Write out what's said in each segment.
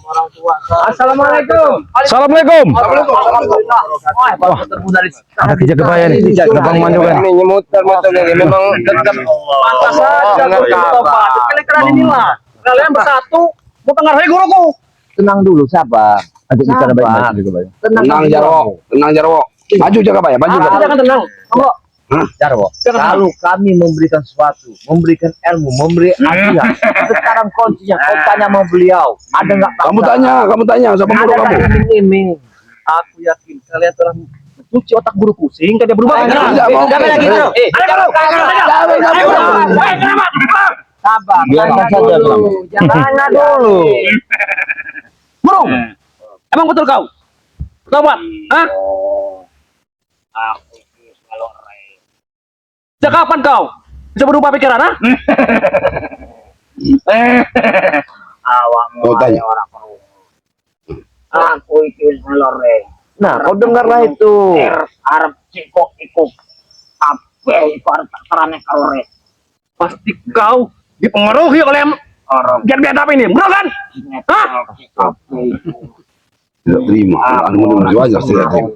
orang tua. Assalamualaikum. Assalamualaikum. Wah, ada kejaga bahaya nih. Gampang manjukan. ini muter-muter ini memang tetap Pantas saja dengan kabar. kalian inilah. Kalian bersatu mempengaruhi guruku. Tenang dulu, sabar. Ajak bicara Sabar. baik-baik. Tenang Jarwo, tenang Jarwo. Maju jaga Pak ya, maju jaga. Jangan tenang. Enggak. Jarwo, kalau kami memberikan sesuatu, memberikan ilmu, memberi hadiah, sekarang kuncinya kau tanya sama beliau, ada nggak? Kamu tanya sama guru Ada kamu. nggak iming-iming? Aku yakin kalian telah mencuci otak guruku sehingga dia berubah. Tidak mau. Jangan lagi guru. Sabar, Biarkan saja, Bang. jangan dulu. Guru. Emang betul kau? Sobat, hah? Sejak kapan kau bisa berubah pikiran, ha? Kau tanya. Aku itu lore. Nah, kau dengarlah itu. Arab cikok ikut apa itu terane kalore. Pasti kau dipengaruhi oleh biar apa ini, benar kan? Hah? Tidak terima. Anu menuju aja tidak terima.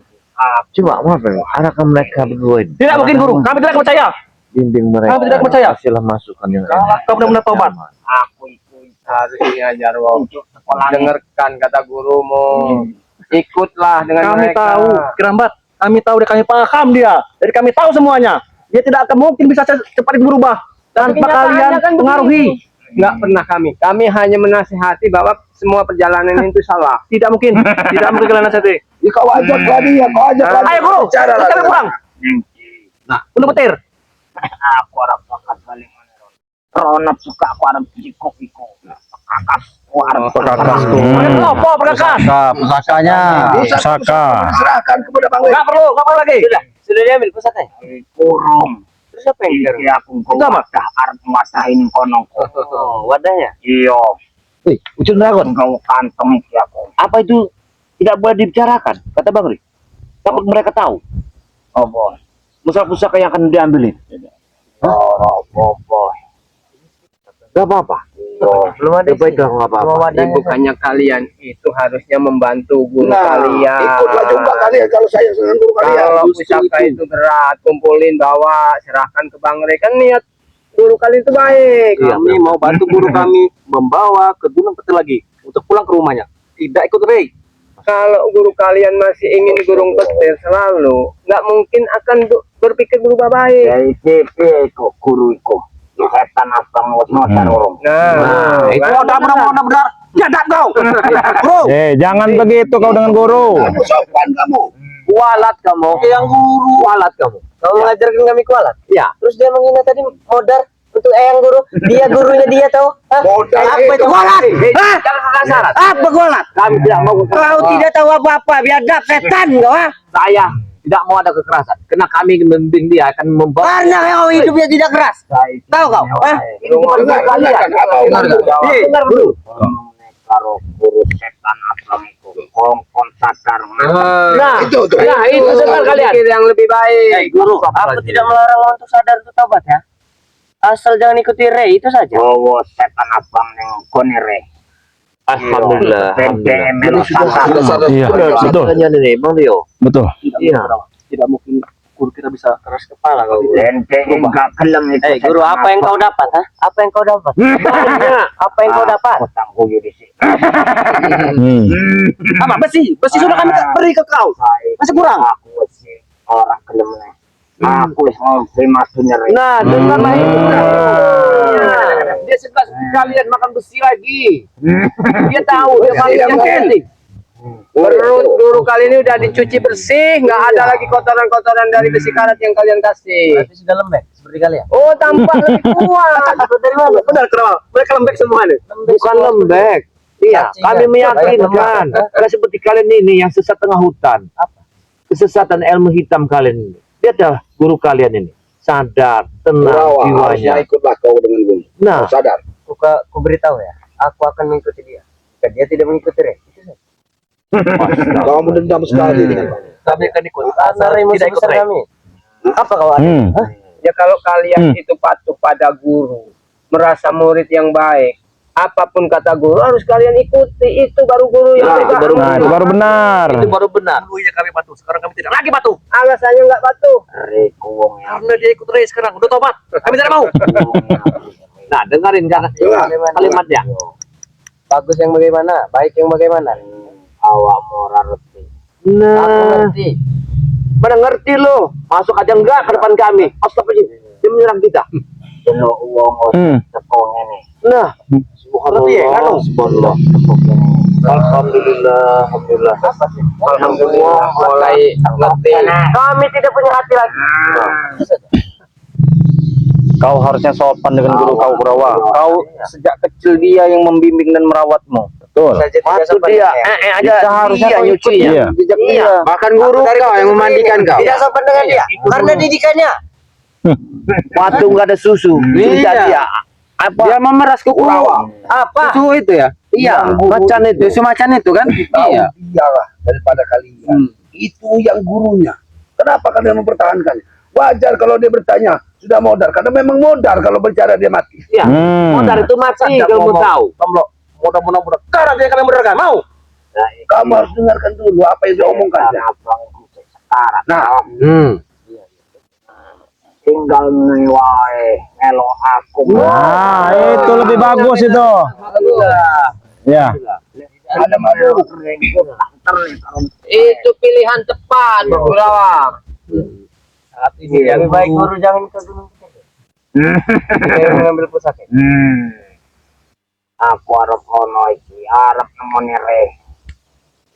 Coba maaf ya, adakah mereka berdua ini? Tidak mungkin guru, kami tidak percaya. Bimbing mereka. Kami tidak percaya. Kasihlah masukan yang Kau benar-benar tobat. Aku itu harusnya Jarwo. Dengarkan kata gurumu. Ikutlah dengan Kami mereka. tahu, Kerambat. Kami tahu dan kami paham dia. Jadi kami tahu semuanya. Dia tidak akan mungkin bisa cepat berubah tanpa kalian pengaruhi. Enggak pernah kami hanya menasihati bahwa semua perjalanan itu salah. Tidak mungkin kalian nasihati. Ya kau ajaklah dia, kau ajaklah dia. Ayo guru, Bicara lah. kami pulang. Nah, Untuk petir. aku orang pakat paling menurut. Ronat suka aku orang pikuk-pikuk. Kakas, Kakasku. Apa perkakas? Pusakanya. Pusaka. Serahkan kepada Bang Wei. Enggak perlu lagi. Sudah diambil pusatanya? Kurung. Terus apa yang dikira? Iya, aku Enggak, Mas. arep masahin kono. Oh, wadahnya? Iya. Ucun dragon. Kau kantong iki aku. Apa itu tidak boleh dibicarakan? Kata Bang Ri. Takut mereka tahu. Oh, boy. Pusaka yang akan diambilin. Oh, boy. Gak apa-apa. Belum ada. Baiklah, nggak apa-apa. Bukannya kalian itu harusnya membantu guru kalian. Ikutlah juga kalian kalau saya dengan guru kalian. Kalau pusaka itu berat, kumpulin, bawa, serahkan ke Bang Ri. Kan niat guru kalian itu baik. Kami mau bantu guru kami membawa ke Gunung Petir lagi untuk pulang ke rumahnya. Tidak ikut Rey. Kalau guru kalian masih ingin di Gunung Petir selalu, nggak mungkin akan berpikir berubah baik. Ya iki kok guru iku. Setan abang wis modar urung. Nah, Itu benar-benar jadak kau. Bro, Jangan begitu kau dengan guru. Kamu sopan kamu. kualat kamu. Yang guru kualat kamu. Kamu mengajarkan kami kualat? Ya. Terus dia menghina tadi modar untuk eyang guru. Dia gurunya dia tahu. Modar Apa itu itu. kualat? Jangan kekasaran. Apa kualat? Kami tidak mau. Kau tidak tahu apa-apa. Biadab setan kau. Saya tidak mau ada kekerasan. Karena kami membimbing dia akan membawa. Karena kau hidupnya tidak keras. Tahu kau? Ini cuma Dengar, kalian. dengar dulu. Karo guru setan abang iku kongkon sadar. Nah, itu tuh. nah itu dengar kalian. Yang lebih baik. Guru, aku tidak melarang untuk sadar untuk tobat ya. Asal jangan ikuti Rey itu saja. Bawa setan abang ning gone re. Alhamdulillah. Melo sadar. Iya, betul. Nih, Bang Leo. Betul. Iya. tidak mungkin guru kita bisa keras kepala kalau Lente enggak gelem itu. Guru, apa yang kau dapat, ha? Apa yang kau dapat? Apa yang kau dapat? Utang kuyu di sini. apa besi sudah kami beri ke kau, masih kurang. Aku wis orang gelem nih. Aku wis ngopi masunya re. Nah, dengarlah itu. Dia suka kalian makan besi lagi. Dia tahu dia paling Iya, mungkin. penting. Perut guru kali ini udah dicuci bersih, nggak ada lagi kotoran-kotoran dari besi karat yang kalian kasih. Berarti sudah lembek seperti kalian. Oh, tampak lebih kuat. Dari mana? Benar kenapa? Mereka lembek semua nih. Bukan lembek. Iya, kami meyakinkan. Karena seperti kalian ini yang sesat tengah hutan. Kesesatan ilmu hitam kalian ini. Lihat dah guru kalian ini. Sadar, tenang Harusnya jiwanya. ikutlah kau dengan guru. Nah, Sadar. aku beritahu ya. Aku akan mengikuti dia. Dan dia tidak mengikuti Rey. Kau mendendam sekali dengan Kami akan ikut. Tidak ikut kami. Apa kau ada? Ya kalau kalian itu patuh pada guru, merasa murid yang baik, apapun kata guru harus kalian ikuti, itu baru guru yang hebat. Nah, itu baru benar. Itu baru benar. Dulu ya kami patuh, sekarang kami tidak lagi patuh. Alasannya nggak patuh. Karena dia ikut Rey sekarang, udah tobat. Kami tidak mau. Nah, dengerin jangan kalimatnya. Bagus yang bagaimana, baik yang bagaimana. Awak mau rarti. Nah, aku ngerti. Mana ngerti lo? Masuk aja enggak ke depan kami. Astagfirullah, dia menyerang kita. Dulu uang tepung ini. Nah, Subhanallah. Subhanallah. Alhamdulillah. Alhamdulillah. alhamdulillah mulai ngerti. Kami tidak punya hati lagi. Kau harusnya sopan dengan guru kau, Kurawa. Kau sejak kecil dia yang membimbing dan merawatmu. Betul. Waktu dia aja Seharusnya dia kau nyuci ikuti ya. jejak dia. Bahkan guru kau yang memandikan kau. Tidak sopan dengan dia karena didikannya. Waktu nggak ada susu, dia apa? Dia memeras ke Kurawa. Apa? Susu itu ya? Iya, macan itu. Susu macan itu kan? Iya. Iyalah daripada kalian. Itu yang gurunya. Kenapa kalian mempertahankannya? Wajar kalau dia bertanya, sudah modar. Karena memang modar kalau bicara dia mati. Iya. Modar itu mati kalau mau tahu. Mudah-mudahan. Sekarang dia kalian benerkan, mau? Kamu harus dengarkan dulu apa yang dia omongkan. Sekarang. Nah, Tinggal ngewae melo aku. Nah, itu lebih bagus itu. Ya. ada malu. Itu pilihan tepat, Kurawa. Lebih baik guru jangan ke gunung kita. Mengambil pusaka. Aku arep ono iki, arep nemoni Reh.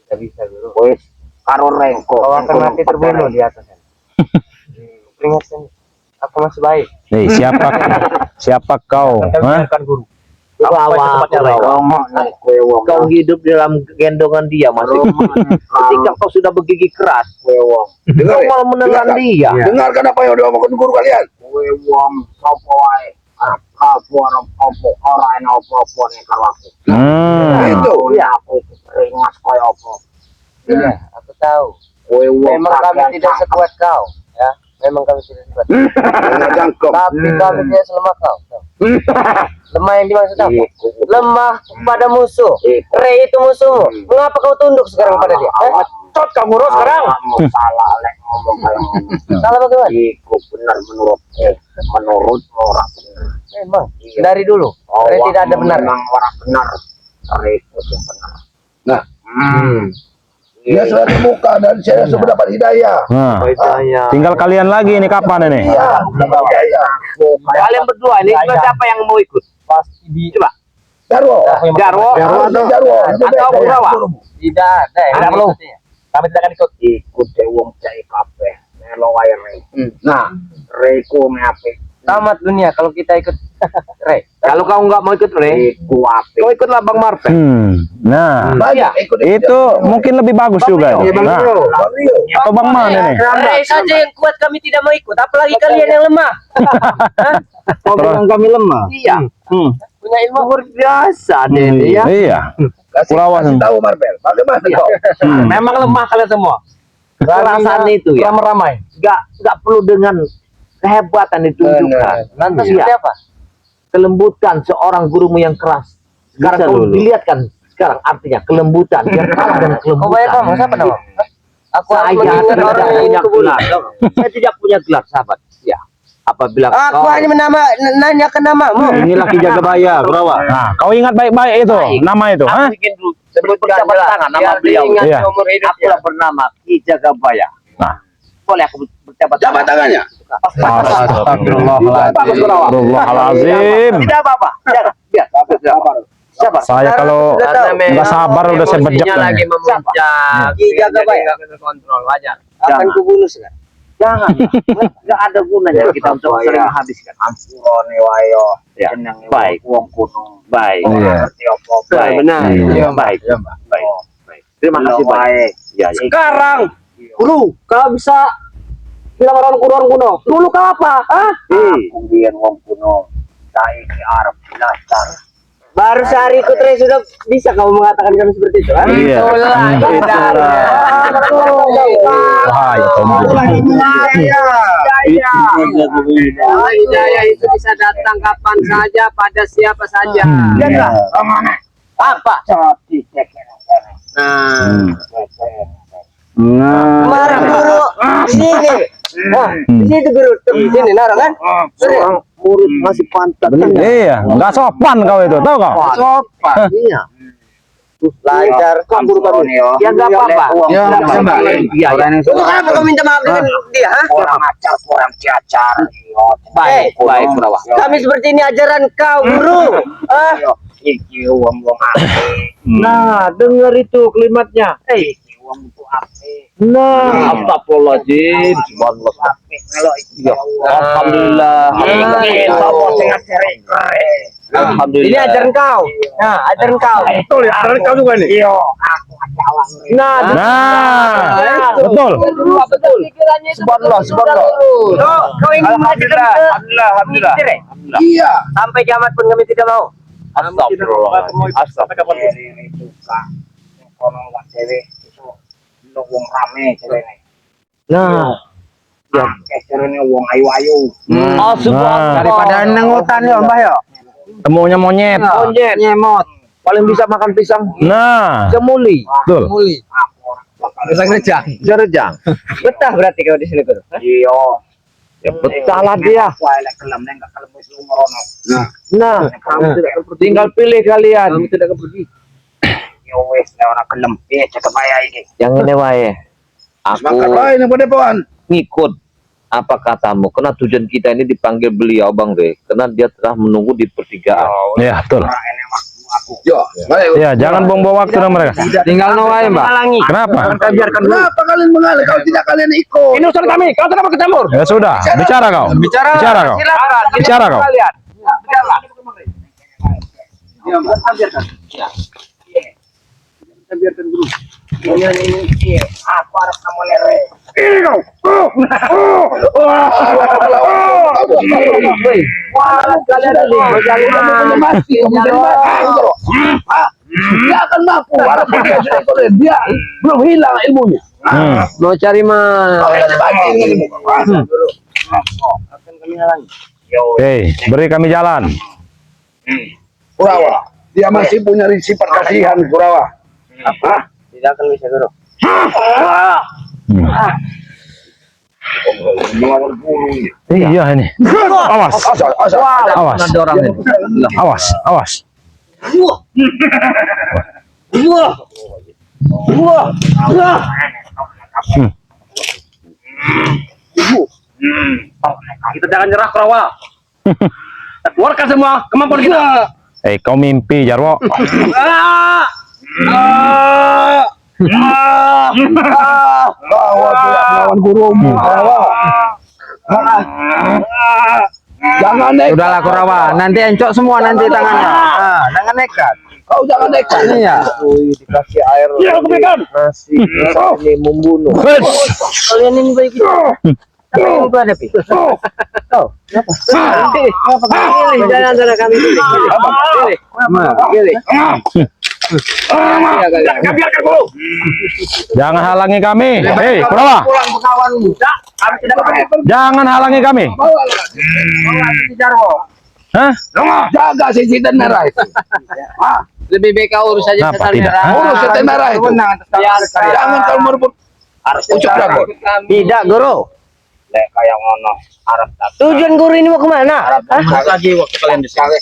Tidak bisa guru. Wis karo Rengko. Kau akan mati terbunuh di atas. Peringatkan. Aku masih baik. Nih, siapa kau? Hah? Guru. Kurawa, kau hidup dalam gendongan dia masih. Ketika kau sudah bergigi keras, kau malah menelan dia. Dengarkan apa yang diomongkan guru kalian. Kowe wong sapa wae. Aku arep opo ora ana opo-opo nek karo aku. Itu. Ya aku keringat koyo opo. Iya, aku tahu. Kowe wong Memang kami tidak sekuat kau, ya. Memang kami tidak sekuat. Jangan jangkau. Tapi kami tidak selemah kau. Lemah yang dimaksud apa? Lemah pada musuh. Rey itu musuhmu. Mengapa kau tunduk sekarang pada dia? Cot kamu Ros sekarang. Salah lek ngomong kayak ngono. Salah bagaimana? Iku benar menurut orang benar. Memang dari dulu Rey tidak ada benar. Memang orang benar. Itu benar. Nah, dia sudah terbuka dan saya sudah mendapat hidayah. Nah, tinggal kalian lagi ini kapan ini? Iya, dapat hidayah. Kalian berdua ini siapa yang mau ikut? Pasti di Coba. Jarwo. Jarwo. Jarwo. Atau Kurawa? tidak ada. Tidak perlu. Kami tidak akan ikut. Ikut deh wong cai kabeh. Melo wae Rey. Nah, Reyku ngapik. Tamat dunia kalau kita ikut Rey. Kalau kau nggak mau ikut Rey, Iku apik. kau ikutlah Bang Marpe. Nah, banyak ikut itu mungkin lebih bagus juga. Iya, Bang Nah, Rio. Bang Rio. atau Bang mana nih? Rey saja yang kuat kami tidak mau ikut. Apalagi kalian yang lemah. Kau bilang kami lemah. Iya. Punya ilmu. Luar biasa deh ya. Iya. Kasih tahu Marvel. Bagaimana kau? Memang lemah kalian semua. Perasaan itu ya. Ramai-ramai. Nggak perlu dengan kehebatan ditunjukkan. Lantas Iya. seperti apa? Kelembutan seorang gurumu yang keras. Sekarang kau dilihatkan sekarang artinya kelembutan yang kalah dengan Kau kelembutan. bayar kamu siapa nama? Aku harus Saya mengingat tidak orang yang punya kebun. gelar. Saya tidak punya gelar, sahabat. Ya. Apabila Aku hanya nanya ke namamu. Inilah Ki Jagabaya, Kurawa. Nah, kau ingat baik-baik itu nama itu, Aku hah? bikin dulu. Sebutkan tangan nama beliau. Iya. Aku bernama Ki Jagabaya. Nah. Boleh aku berjabat Jabat tangannya. Astagfirullahaladzim. Tidak apa-apa. Jangan. Biar. Sabar. Saya kalau nggak sabar udah saya bejek. lagi memuncak. Ki Jagabaya. Nggak terkontrol, wajar. Akan kubunuh sekarang. Jangan. Nggak ada gunanya kita untuk sering menghabiskan. Ampurane wae yo. Ya. Jenenge Baik. wong kuno. Baik. Iya. Ngerti apa-apa. Baik. Benar. Iya. Baik. Baik. Terima kasih Wae. banyak. Ya, ya. Sekarang, Guru, kau bisa bilang orang kuno. Dulu kau apa? Hah? Aku biyen wong kuno. Saiki arep belajar. Baru sehari ikut Rey sudah bisa kamu mengatakan kami seperti itu. Kan? Iya. Wahai tombol. Hidayah itu bisa datang kapan saja pada siapa saja. Ya enggak? Apa? Marah guru. Sini. Nah, di situ guru. Di sini narang kan? Seorang murid masih pantat. Iya, nggak sopan kau itu, tahu kau? Sopan. Iya. Lancar kan guru kami. Ya enggak apa-apa. Ya, Kenapa kau minta maaf dengan dia? Orang acar, orang cacar. Baik, baik, Kurawa. Kami seperti ini ajaran kau, guru. Iki uang Nah, dengar itu kalimatnya. iki uang itu ape. Nah, astagfirullahaladzim. Alhamdulillah. Alhamdulillah. Ini ajaran kau. Nah, ajaran kau. Betul ya, ajaran kau juga nih. Iyo, aku ajaran. Nah, Betul. betul. Pikirannya itu Subhanallah, subhanallah. Kau ingin mengajarkan ke Alhamdulillah. Iya. sampai kiamat pun kami tidak mau. Astagfirullah. Astagfirullah. Kalau nggak cewek itu lu uang rame cewek nih. Nah, Kecernya uang ayu-ayu. Oh, subhanallah. Daripada nengotan ya, Mbah ya. Temunya monyet. Monyet. nyemot. Paling bisa makan pisang. Nah, Cemuli. betul. Jerejang. Betah berarti kau di sini, guru. Iyo. Ya betah lah dia. Wah, kelem nggak kelem wis lu merono. Nah, tinggal pilih kalian. Kami tidak akan pergi. Yo wis ora kelem. Cakep aja iki. Yang ini wae. Aku Makan lain yang pada pohon. ngikut apa katamu. Karena tujuan kita ini dipanggil beliau, Bang Re. Karena dia telah menunggu di pertigaan. Ya, betul. Ora enek waktu aku. Yo, baik. Ya, jangan buang-buang waktu dong mereka. Tinggal wae, Mbak. Halangi. Kenapa? Kenapa kalian mengalir kalau tidak kalian ikut? Ini urusan kami, kau kenapa kecampur? Ya sudah, bicara kau. Bicara kau. Bicara kau. Ini aku harus kamu lere. Wah, kalian ini mati. Dia akan mampu. Walaupun dia sudah ikut, dia belum hilang ilmunya. Mau cari mana? Hei, beri kami jalan. Kurawa, dia masih punya sifat kasihan, Kurawa. Apa? Tidak akan bisa, guru. Iya ini. Awas. Awas. Ada orang ini. Awas. Awas. Kita jangan nyerah, Kurawa. Keluarkan semua kemampuan kita. Kau mimpi, Jarwo. Kau tidak melawan gurumu, Kurawa. Jangan nekat. Udahlah Kurawa, nanti encok semua nanti tangannya. Jangan nekat. Kau jangan nekat. Iya. Dikasih air. Ya, aku pegang. Nasi ini membunuh. Kalian ini baik itu. Apa yang kau hadapi? Pilih jalan antara kami pilih. Pilih. Biarkan dulu. Jangan halangi kami. Hei, Kurawa. Pulang ke kawan muda, kami tidak akan Jangan halangi kami. Hah? Jaga si Sidan merah itu. Lebih baik kau urus saja Kenapa setan tidak? merah. Urus setan merah itu. Jangan kau merebut ucap dragon. Tidak, guru. lek kayak ngono arep tak. Tujuan guru ini mau kemana? Lagi waktu kalian di sini.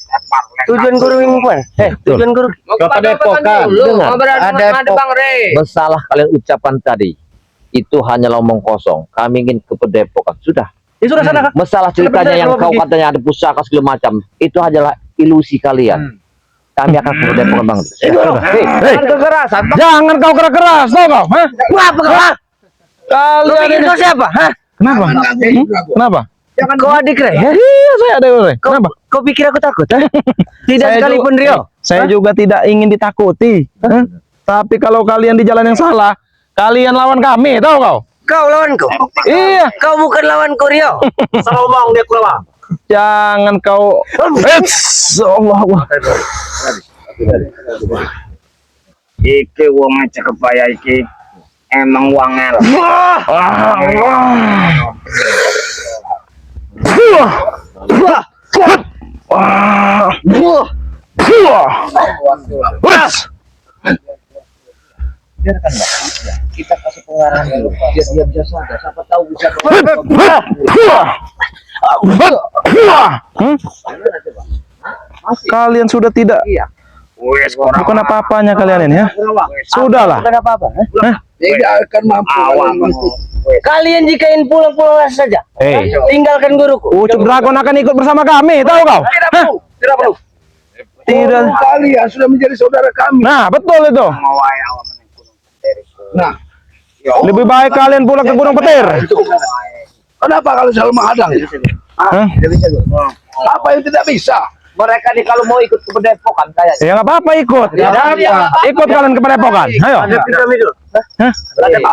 Tujuan guru ini mau kemana? Tujuan guru. Ke Padepokan. Dengar, Ada Bang Re. bersalah kalian ucapan tadi. Itu hanyalah omong kosong. Kami ingin ke Padepokan. Sudah. Ya sudah sana. Masalah ceritanya yang kau katanya ada pusaka segala macam. Itu hanyalah ilusi kalian. Kami akan ke Padepokan, Bang. Hei, Kekerasan. jangan kau keras-keras, tau kau? Hah? Apa kau? Kau Kalian pikir ini kau siapa? Hah? kenapa? Kenapa? Kau adik Re? Iya, saya ada Re. Kenapa? Kau pikir aku takut? Hah? Tidak Saya sekalipun juga- Rio. Saya juga tidak ingin ditakuti. Hah? Tapi kalau kalian di jalan yang salah, kalian lawan kami, tahu kau? Kau lawanku. Iya, Kau bukan lawanku Rio. Salomong dia Kurawa. jangan kau. Allah. Iki wong cakep kaya iki emang wangel. Kita kasih pengarahan dulu. Biar dia bisa sadar. Siapa tahu bisa. Kalian sudah tidak bukan apa-apanya kalian ini ya. Sudahlah. Bukan apa-apa. Tidak akan mampu. Kalian jikain pulang-pulang saja. Tinggalkan guruku. Ucup Dragon akan ikut bersama kami, tahu kau? Tidak perlu. Tidak. Kalian sudah menjadi saudara kami. Nah, betul itu. Nah, Lebih baik kalian pulang ke Gunung Petir. kenapa kalau selalu menghadang? Hah? Apa yang tidak bisa? Mereka nih kalau mau ikut ke Padepokan kayaknya. Ya nggak apa-apa ikut. Ikut kalian ke Padepokan. Ayo. Hah?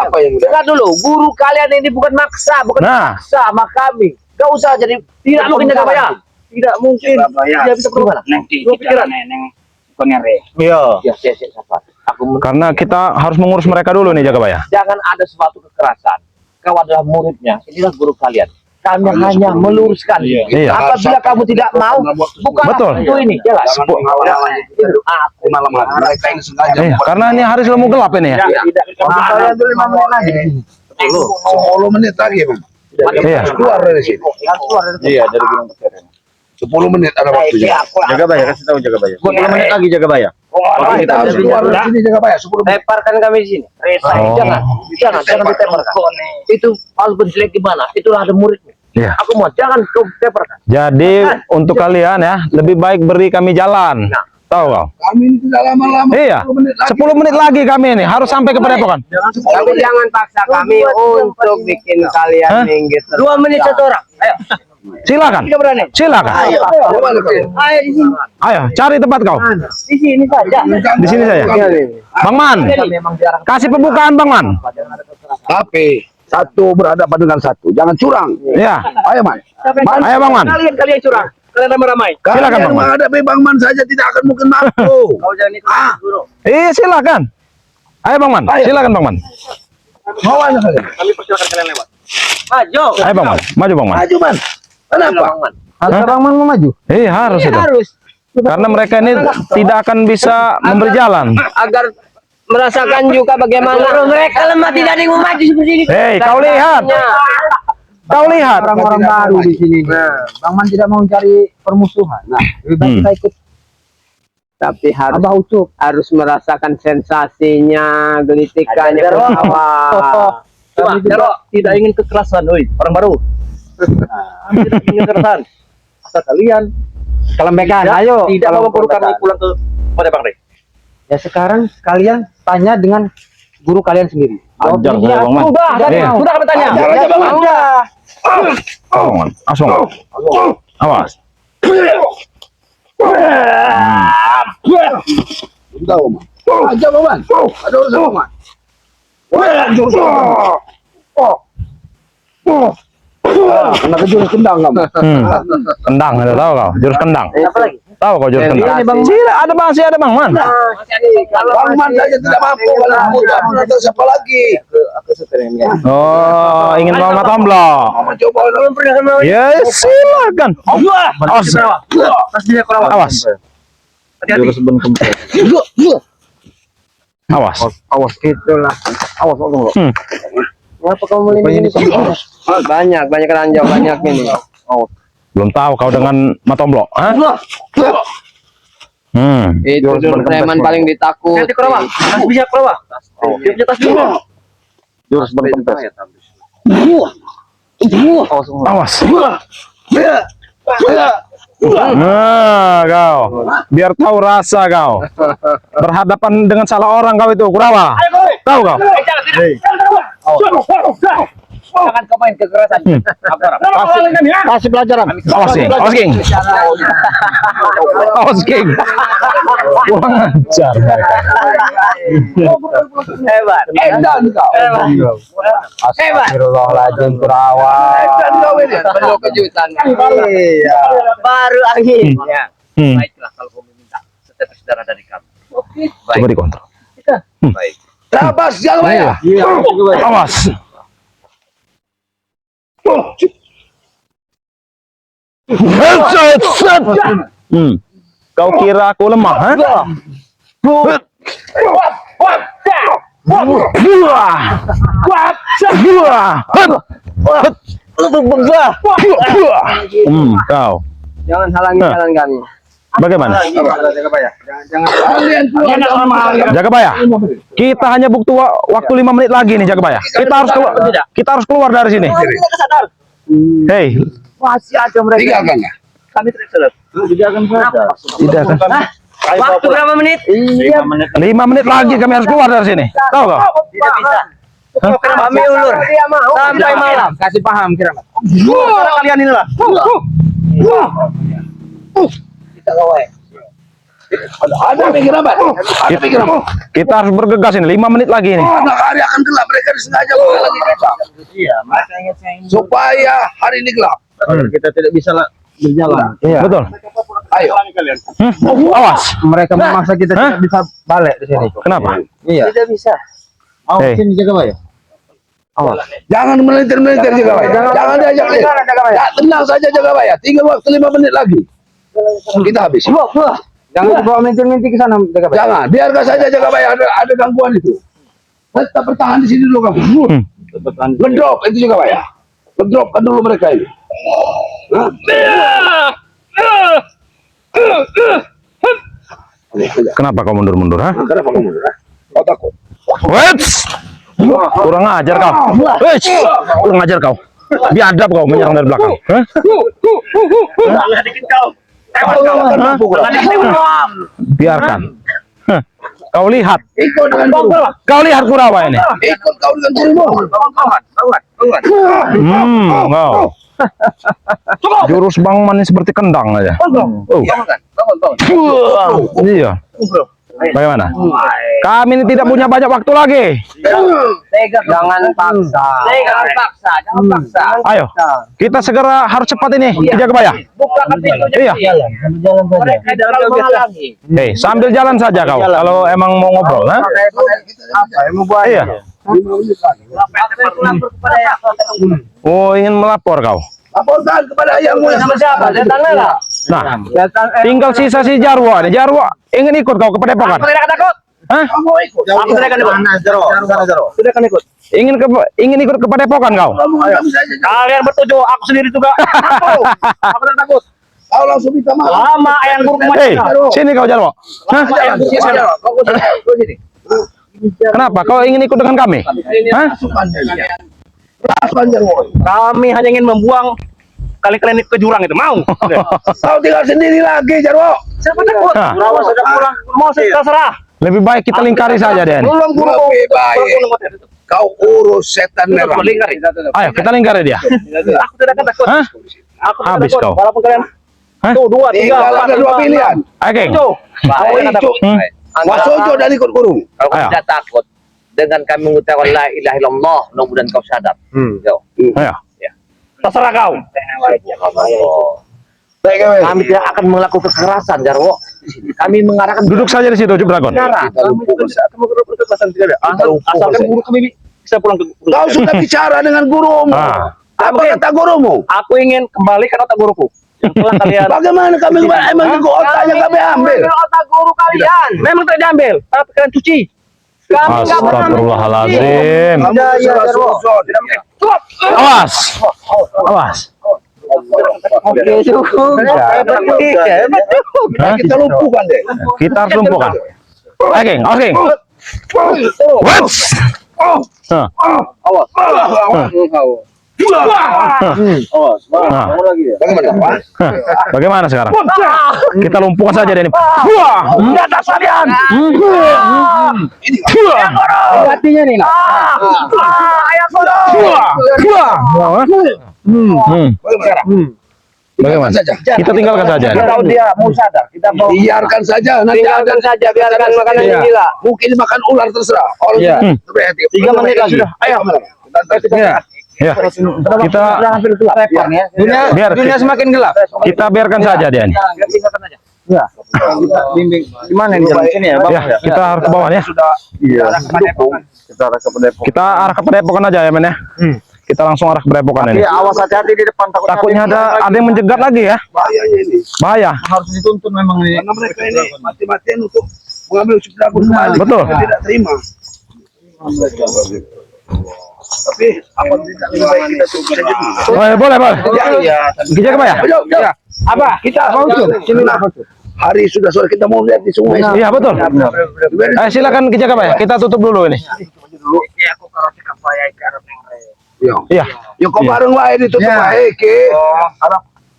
Apa yang Dengar dulu, guru kalian ini bukan maksa, bukan Nah. maksa sama kami. Gak usah jadi tidak mungkin jaga bayar. Tidak mungkin. Tidak bisa berubah. Dua pikiran. Iya. Ya, siapa? Aku Karena kita harus mengurus mereka dulu nih Jagabaya. jangan ada suatu kekerasan. Kau adalah muridnya, inilah guru kalian. Kami hanya meluruskan. Iya. Apabila kamu tidak mau, bukan Betul. itu ini, jelas. Aku malam hari mereka yang sengaja Karena ini hari sudah mau gelap ini ya. Tidak. Kalian dulu 5 menit lagi. 10 menit lagi, Bang. Iya. Keluar dari sini. Iya, dari Gunung Petir. 10 menit ada waktunya. Jagabaya kasih tahu Jagabaya. 10 menit lagi Jagabaya. Kita harus keluar dari sini, jaga bayar 10 menit. Leparkan kami di sini. Oh. Jangan diteparkan. Itu harus berjelek gimana? Itulah ada muridnya. Iya. Aku mau jangan kau teparkan. Jadi untuk kalian ya, lebih baik beri kami jalan. Tahu kau? Kami ini tidak lama-lama. Iya. 10 menit lagi kami ini harus sampai ke Padepokan. Tapi jangan paksa kami untuk bikin kalian Hah? minggir. 2 menit satu orang. Ayo. Silakan. Silakan. Ayo di sini. Ayo, cari tempat kau. Di sini saja. Di sini saja. Bang Man, Memang jarang. kasih pembukaan Bang Man. Tapi satu berhadapan dengan satu. Jangan curang. Iya. Ayo, Man. Ayo Bang Man. Kalian curang. Kalian ramai-ramai. Silakan, Kalian Bang Man. menghadapi Bang Man saja tidak akan mungkin mampu. Kau jangan ikut guru. Silakan. Ayo Bang Man, silakan Bang Man. Mau aja kalian. Kami persilakan kalian lewat. Maju. Ayo Bang Man, maju Bang Man. Maju, Man. Kenapa? Harus Bang Man mau maju? Iya harus itu. Harus Karena mereka ini tidak akan bisa memberi jalan. agar merasakan juga bagaimana mereka lemah tidak ada yang mau maju seperti ini. Hei, kau lihat. Kau lihat. Orang-orang baru di sini. Bang Man tidak mau cari permusuhan. Nah, lebih baik kita ikut Tapi harus Abah Ucup. harus merasakan sensasinya, gelitikannya ke bawah. Tidak ingin kekerasan, oi, orang baru. Tidak ingin kekerasan. Asal kalian kelembekan. tidak, Ayo. tidak kalau mau perlu kami kelembekan. pulang ke Padepokan. Ya sekarang kalian tanya dengan guru kalian sendiri. Ajar saya Bang Man. Sudah, Iya. sudah kami tanya. Ajar aja, Bang Man. Sudah. Bang Man, langsung. Awas. Tahu, Man. Aja, Bang Man. Ada urusan, Bang Man. Kena kejurus kendang kamu. Kendang, ada tahu kau? Jurus kendang. Apa lagi? Tahu kau jurus kendang? Ini Bang Man. Sila, ada Bang, ada Bang Man. Bang Man saja tidak mampu. Kalau mudah tahu siapa lagi? Oh, ingin bawa Matomblo. Mau coba Ya, silakan. Awas. Awas. Jurus Awas. Awas gitulah. Awas. Kenapa kamu melindungi ini? Banyak keranjang, banyak ini. Belum tahu kau dengan Matomblo, hah? Itu dulu preman paling ditakut. Nanti ke rawa, tas bisa ke rawa. Dia punya tas dulu. Jurus berkempes. Awas. Nah, kau. Biar tahu rasa kau. Berhadapan dengan salah orang kau itu, Kurawa. Tahu kau? Jangan kau main kekerasan. Kasih pelajaran. Awas, King. Awas, King. Awas, King. Kurang ajar mereka. Hebat. edan kau. Astagfirullahaladzim Kurawa. Edan kau ini. Penuh kejutan. Iya. Baru akhirnya. Baiklah kalau kau meminta setetes darah dari kami. Coba dikontrol. Baik. Rabas jangan bayar. Awas. Kau kira aku lemah, ha? Kau. Jangan halangi jalan kami. Bagaimana? Kalian keluar. Jagabaya, kita hanya butuh waktu 5 menit lagi nih Jagabaya. Kita harus keluar dari sini. Hei, Masih ada mereka. Tinggalkan ya. Kami tidak sadar. tidak kan? Waktu berapa menit? 5 menit lagi kami harus keluar dari sini. Tahu kau? Tidak bisa. Kami ulur sampai malam. Kasih paham kira. Cara kalian ini lah. Ada pikiran apa? Ada pikiran apa? Kita harus bergegas ini. 5 menit lagi nih. Anak hari akan gelap, mereka disengaja lagi gelap. Supaya hari ini gelap. Kita tidak bisa berjalan. Iya. Betul. Ayo. Awas. Mereka memaksa kita tidak bisa balik di sini. Kenapa? Iya. Tidak bisa. Hei. Sini jaga Pak ya. Jangan melintir-melintir Jagabaya. Jangan diajak lihat. Ya, tenang saja Jagabaya. Tinggal waktu 5 menit lagi. Kita habis. Jangan dibawa minti-minti ke sana jaga Pak. Jangan, biarkan saja Jagabaya ada gangguan itu. Tetap bertahan di sini dulu kamu. Ngedrop itu Jagabaya. Ngedropkan dulu mereka ini. Kenapa kau mundur-mundur, ha? Kenapa kamu mundur? Kau takut? Wets! Kurang ajar kau. Wets! Kurang ajar kau. Biadab kau menyerang dari belakang. Hah? Dikit kau. Biarkan. Hah. Kau lihat. Ikut dengan guru. Kau lihat Kurawa ini. Ikut kau dengan gurumu. Kau. Jurus Bang Manis seperti kendang aja. Oh. Iya. Bagaimana? Kami ini tidak punya banyak waktu lagi. Jangan paksa. Jangan paksa. Jangan paksa. Ayo, kita segera harus cepat ini ke Jagabaya. Buka pintunya. Iya. Jalan saja. Mereka dalam menghalangi. Hei, sambil jalan saja kau. Kalau emang mau ngobrol, ha? Iya. Oh, ingin melapor kau. Laporkan kepada ayahmu yang Siapa? Datanglah. Nah, tinggal sisa si Jarwo. Nih, Jarwo ingin ikut kau ke Padepokan. Aku tidak akan takut. Hah? kamu ikut. Aku tidak akan ikut. Tidak akan ikut. Ingin ikut ke Padepokan kau? Kamu kamu saja. Kalian bertujuh, aku sendiri juga. Aku tidak takut. Kau langsung minta maaf. Lama ayang guru Hei, sini kau Jarwo. Hah? Kenapa? Kau ingin ikut dengan kami? Hah? Kami hanya ingin membuang kalian ke jurang itu. Mau? Kau tinggal sendiri lagi, Jarwo. Siapa takut? Hah. Rawa sudah kurang. Mau terserah. Lebih baik kita lingkari saja Den. Belum guru. Lebih baik kau urus setan merah. Ayo kita lingkari dia. Aku tidak akan takut. Hah? Aku tidak Habis takut. kau. Walaupun kalian Hah? tuh 2, 3, Tinggal ada 2 pilihan. Ayo Geng. Kau ikut. Wasojo dan ikut kurung. Kalau Ayo. tidak takut dengan kami mengucapkan la ilaha illallah, mudah-mudahan kau sadar. Yo. Ayo. Terserah kau. Kami tidak akan melakukan kekerasan, Jarwo. Kami mengarahkan Duduk saja di situ, Cuk Dragon. Asalkan guru kami bisa pulang ke guru. Kau sudah bicara dengan gurumu. Ah. Apa kata gurumu? Aku ingin kembalikan otak guruku. Yang telah kalian. Bagaimana kami emang juga otaknya kami ambil? Otak guru kalian. Memang tidak diambil, tapi kalian cuci. Kami nggak pernah Astagfirullahaladzim. Kamu salah suzon. Awas. Awas. Oke, cukup. Hah? Kita lumpuhkan deh. Kita harus lumpuhkan. Ayo Geng, awas Geng. Wets. Nah. Nah. Bagaimana? Hah. Bagaimana sekarang? Kita lumpuhkan saja Den. Wah, Datas kalian. Hatinya nih. Bagaimana? Saja. Kita tinggalkan saja. Kalau dia mau sadar, kita mau biarkan saja. Nanti Tinggalkan saja, biarkan makanan yang gila. mungkin makan ular terserah. Kalau Iya. kreatif. 3 menit lagi. Ayo. Ya. Kita Dunia semakin gelap. kita biarkan saja dia nih. Bimbing. Gimana nih jalan sini ya, Bang? Ya, kita harus ke bawah ya. Iya. Kita arah ke Padepokan aja ya, Men ya. Kita langsung arah ke Padepokan ini. awas hati-hati di depan, Takutnya ada yang menjegat lagi ya. Bahayanya ini. Bahaya. harus dituntun memang ini. Karena mereka ini mati-matian untuk mengambil ucap dragon kembali. Betul. Kita tidak terima. Tapi apa tidak lebih baik kita tunggu saja dulu. Boleh. Kita ke ya? Ayo. Apa? Kita sini lah. Hari sudah sore kita mau lihat di sungai. Iya betul. Silakan kita ke ya. Kita tutup dulu ini. Iya. Yo kok bareng wae ditutup wae iki.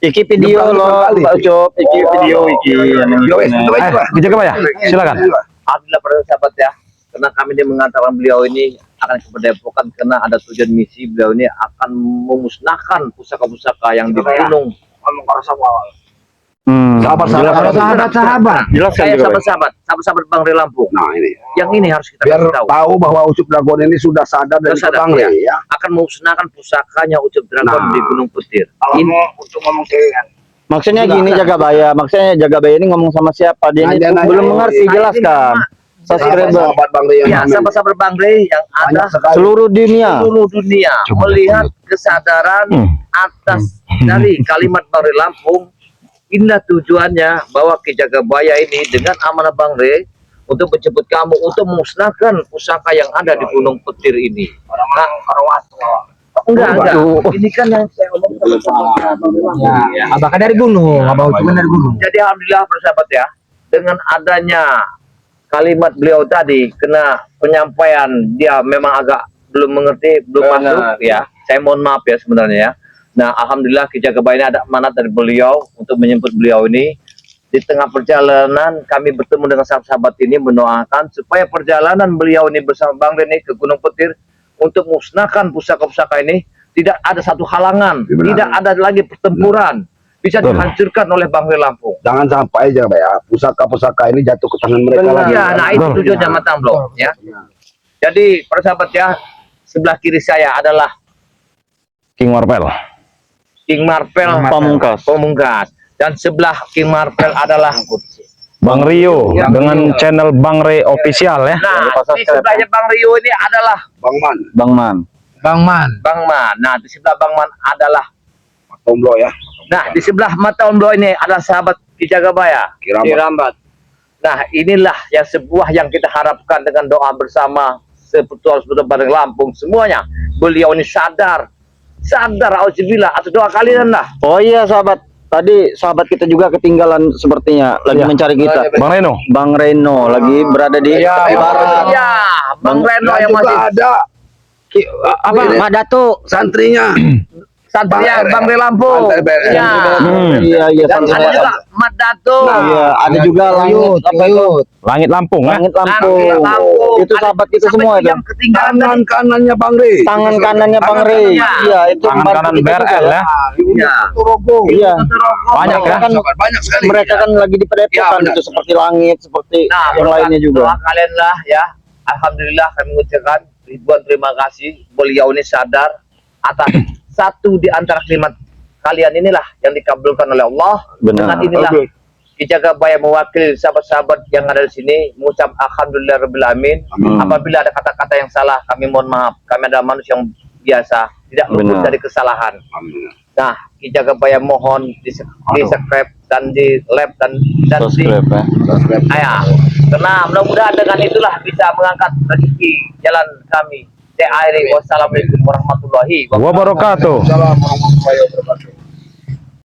Iki video lo, Pak Ucup. Iki video iki. Yo wes tutup aja. Kita ke ya. Silakan. Alhamdulillah para sahabat ya, karena kami ini mengantarkan beliau ini akan ke Padepokan karena ada tujuan misi. Beliau ini akan memusnahkan pusaka-pusaka yang di gunung. Sahabat. Jelaskan Kayak juga. sahabat Bang Re Lampung. Nah ini. Yang ini harus kita Biar kasih tahu. tahu bahwa Ucup Dragon ini sudah sadar dan Sudah sadar, Bang ya. Rey ya. Akan memusnahkan pusakanya Ucup Dragon Nah. di Gunung Petir. Ini untuk ngomong keringan. Maksudnya gini Jagabaya, ini ngomong sama siapa? Dia ini Nanya-nanya. belum mengerti, Saya jelaskan. Subscriber Sahabat Bang Rey yang ya, amin. sahabat Bang Re yang ada Banyak sekali. seluruh dunia. seluruh dunia melihat kesadaran atas dari kalimat Bang Re Lampung. Inilah tujuannya bahwa Ki Jagabaya ini dengan amanah Bang Re untuk menjemput kamu untuk memusnahkan pusaka yang ada di Gunung Petir ini. Enggak. Ini kan yang saya omong sama Bang Re Lampung. Ya. Abah kan dari gunung, Abah cuma dari gunung. Jadi alhamdulillah persahabat ya, dengan adanya kalimat beliau tadi kena penyampaian dia memang agak belum mengerti, belum masuk ya. Saya mohon maaf ya sebenarnya ya. Nah, alhamdulillah Ki Jagabaya ini ada amanat dari beliau untuk menjemput beliau ini. Di tengah perjalanan kami bertemu dengan sahabat-sahabat ini mendoakan supaya perjalanan beliau ini bersama Bang Re ke Gunung Petir untuk musnahkan pusaka-pusaka ini tidak ada satu halangan, tidak ada lagi pertempuran, bisa dihancurkan oleh Bang Re Lampung. Jangan sampai aja ya pusaka-pusaka ini jatuh ke tangan mereka lagi. Ya, nah itu tujuannya Matang Blok ya. Jadi para sahabat ya, sebelah kiri saya adalah King Marvel. King Marvel Pamungkas. Dan sebelah King Marvel adalah Bang Rio dengan channel Bang Re official ya. nah di sebelahnya Bang Rio ini adalah Bang Man, Bang Man. Bang Man. Nah di sebelah Bang Man adalah Tomblo ya. nah di sebelah Mata Omblo ini adalah sahabat Ki Jagabaya. Kirambat. Nah inilah yang sebuah yang kita harapkan dengan doa bersama sebetul-betul bareng Lampung semuanya. Beliau ini sadar auzubillah atau doa kalian lah. Oh iya sahabat, tadi sahabat kita juga ketinggalan sepertinya lagi mencari kita. Bang Reno. Lagi berada di barat. Ya, Bang Reno yang juga masih ada Apa? Mak Dato. santrinya. Satria Bang Re Lampung. Iya. Iya Dan ada santrinya. juga Mat Dato. Iya, ada juga langit apa itu? Langit Lampung ya. Langit Lampung. Lampung. Itu sahabat kita Sampai semua itu. yang ketinggalan Tangan kanannya Bang Rey. Tangan kanannya Bang Rey. Iya, itu Tangan membantu kanan kita juga BRL ya. Iya. Rogo. Iya. Banyak ya. Kan Banyak sekali. mereka kan lagi di Ya, Padepokan benar. itu seperti langit, seperti Nah, yang lainnya juga. doa kalian lah ya. Alhamdulillah kami mengucapkan ribuan terima kasih. Beliau ini sadar atas satu di antara kalimat kalian inilah yang dikabulkan oleh Allah. Benar. Dengan inilah Ki Jagabaya mewakili sahabat-sahabat yang ada di sini mengucap alhamdulillahirabbil alamin. Apabila ada kata-kata yang salah kami mohon maaf. Kami adalah manusia yang biasa, tidak luput Benar. dari kesalahan. Nah, Ki Jagabaya mohon di subscribe dan di like dan di Subscribe ya. karena mudah-mudahan dengan itulah bisa mengangkat rezeki jalan kami. Saya akhiri, wassalamualaikum warahmatullahi wabarakatuh. Wabarakatuh. Assalamualaikum warahmatullahi wabarakatuh.